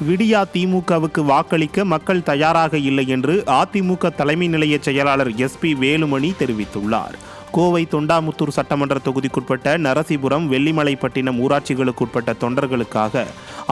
விடியா திமுகவுக்கு வாக்களிக்க மக்கள் தயாராக இல்லை என்று அதிமுக தலைமை நிலைய செயலாளர் SP வேலுமணி தெரிவித்துள்ளார். கோவை தொண்டாமுத்தூர் சட்டமன்ற தொகுதிக்குட்பட்ட நரசிபுரம், வெள்ளிமலைப்பட்டினம் ஊராட்சிகளுக்குட்பட்ட தொண்டர்களுக்காக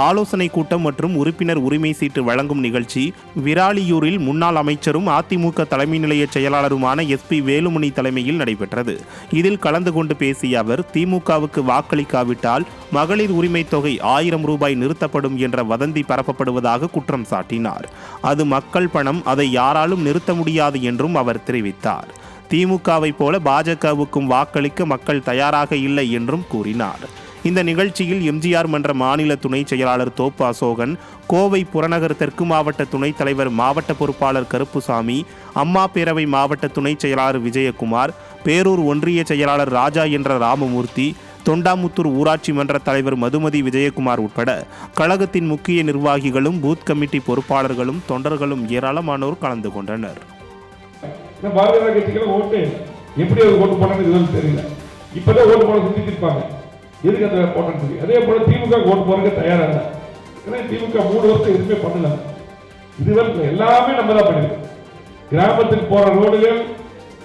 ஆலோசனை கூட்டம் மற்றும் உறுப்பினர் உரிமை சீட்டு வழங்கும் நிகழ்ச்சி விராலியூரில் முன்னாள் அமைச்சரும் அதிமுக தலைமை நிலைய செயலாளருமான SP வேலுமணி தலைமையில் நடைபெற்றது. இதில் கலந்து கொண்டு பேசிய அவர், திமுகவுக்கு வாக்களிக்காவிட்டால் மகளிர் உரிமை தொகை 1000 ரூபாய் நிறுத்தப்படும் என்ற வதந்தி பரப்பப்படுவதாக குற்றம் சாட்டினார். அது மக்கள் பணம், அதை யாராலும் நிறுத்த முடியாது என்றும் அவர் தெரிவித்தார். திமுகவை போல பாஜகவுக்கும் வாக்களிக்க மக்கள் தயாராக இல்லை என்றும் கூறினார். இந்த நிகழ்ச்சியில் MGR மன்ற மாநில துணை செயலாளர் தோப்பு அசோகன், கோவை புறநகர் தெற்கு மாவட்ட துணைத் தலைவர் மாவட்ட பொறுப்பாளர் கருப்புசாமி, அம்மா பேரவை மாவட்ட துணை செயலாளர் விஜயகுமார், பேரூர் ஒன்றிய செயலாளர் ராஜா என்ற ராமமூர்த்தி, தொண்டாமுத்தூர் ஊராட்சி மன்ற தலைவர் மதுமதி விஜயகுமார் உட்பட கழகத்தின் முக்கிய நிர்வாகிகளும் பூத் கமிட்டி பொறுப்பாளர்களும் தொண்டர்களும் ஏராளமானோர் கலந்து கொண்டனர். பாரதிய கட்சிகள் ஓட்டு எப்படி ஓட்டு போனது தெரியல. இப்பதான் ஓட்டு போட சிந்திச்சிருப்பாங்க, எதுக்கு அந்த போட்டோன்னு சொல்லி. அதே போல திமுக ஓட்டு போறதுக்கு தயாரா இல்லை. ஏன்னா திமுக 3 வருஷம் எதுவுமே பண்ணல. இதுவரை எல்லாமே நம்ம தான் பண்ணிருக்கோம். கிராமத்துக்கு போற ரோடுகள்,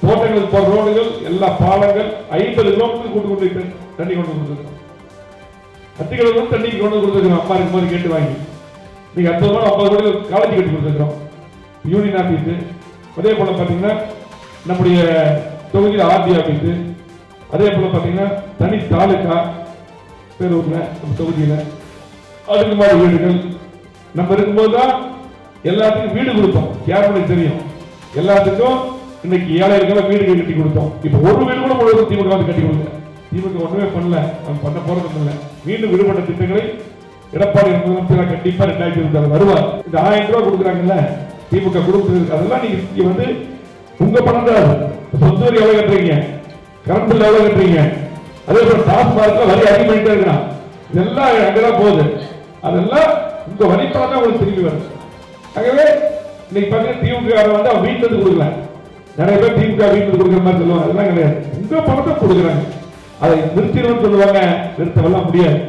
தோட்டங்களுக்கு போற ரோடுகள், எல்லா பாலங்கள் 50 கிலோமீட்டர் கூட்டு கொண்டு தண்ணி கொண்டு கொடுத்துருக்கோம். அத்திகளும் தண்ணிக்கு கொண்டு கொடுத்துருக்கோம். அம்மா இருக்கும்போது கேட்டு வாங்கி நீங்க 50 கோடி காலேஜ் கட்டி கொடுத்துருக்கோம். யூனியன் ஆபீஸ், அதே போல பாத்தீங்கன்னா நம்முடைய தொகுதியில் RD ஆபீஸ், அதே போல பாத்தீங்கன்னா தனி தாலுகா பேரூர்ல நம்ம தொகுதியில அடுக்குமாடி வீடுகள் நம்ம இருக்கும்போது தான் எல்லாத்துக்கும் வீடு கொடுத்தோம். யாருக்கு தெரியும், எல்லாத்துக்கும் இன்னைக்கு ஏழைகளுக்கு வீடு கட்டி கொடுத்தோம். இப்ப ஒரு வீடு கூட முழுவதும் திமுக கட்டி கொடுக்கல. திமுக ஒண்ணுமே பண்ணல, பண்ண போறது இல்லை. மீண்டும் விடுபட்ட திட்டங்களை எடப்பாடி முதலமைச்சர் கண்டிப்பா 2026 வருவார். இந்த 1000 ரூபாய் கொடுக்குறாங்கல்ல திமுக கொடுக்குறது, அதெல்லாம் நீங்க வந்து உங்க பணம் தான். சொத்து வரி எவ்வளவு கட்டுறீங்க, கரண்ட் பில் எவ்வளவு கட்டுறீங்க, அதே போல டாஸ்மார்க்ல வரி அதிகமாயிட்டே இருக்கிறான். இதெல்லாம் அங்கதான் போகுது. அதெல்லாம் உங்க வரி பணம் தான் உங்களுக்கு திரும்பி வருது. ஆகவே இன்னைக்கு பாத்தீங்கன்னா திமுக வந்து அவங்க வீட்டுல இருந்து கொடுக்கல. நிறைய பேர் திமுக வீட்டுல கொடுக்குற மாதிரி சொல்லுவாங்க. அதெல்லாம் கிடையாது, உங்க பணத்தை கொடுக்குறாங்க. அதை நிறுத்திடணும்னு சொல்லுவாங்க, நிறுத்தவெல்லாம் முடியாது.